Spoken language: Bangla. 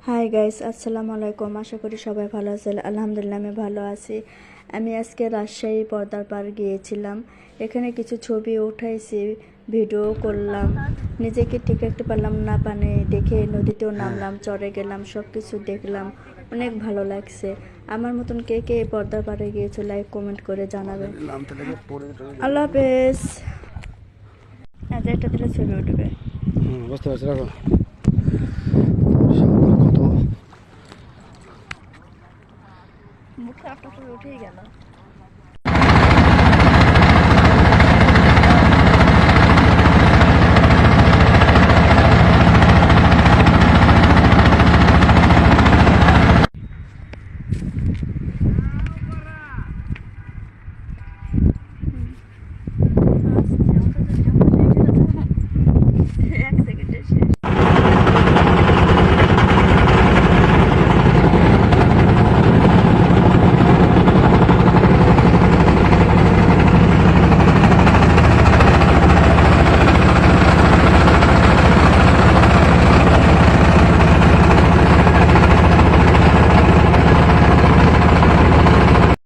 হাই গাইস, আসসালামু আলাইকুম। আশা করি সবাই ভালো আছেন। আলহামদুলিল্লাহ আমি ভালো আছি। আমি আজকে রাজশাহী পর্দার পাড় গিয়েছিলাম। এখানে কিছু ছবি উঠাইছি, ভিডিও করলাম। নিজেকে ঠিক রাখতে পারলাম না, পানি দেখে নদীতেও নামলাম, চরে গেলাম, সব কিছু দেখলাম। অনেক ভালো লাগছে। আমার মতন কে কে এই পর্দার পাড়ে গিয়েছো, লাইক কমেন্ট করে জানাবে। আল্লাহ হাফেজ। আজ একটা দিলে ছবি উঠবে। বুঝতে পারছি, রাখো। কত মুখে আপনার উঠেই গেল।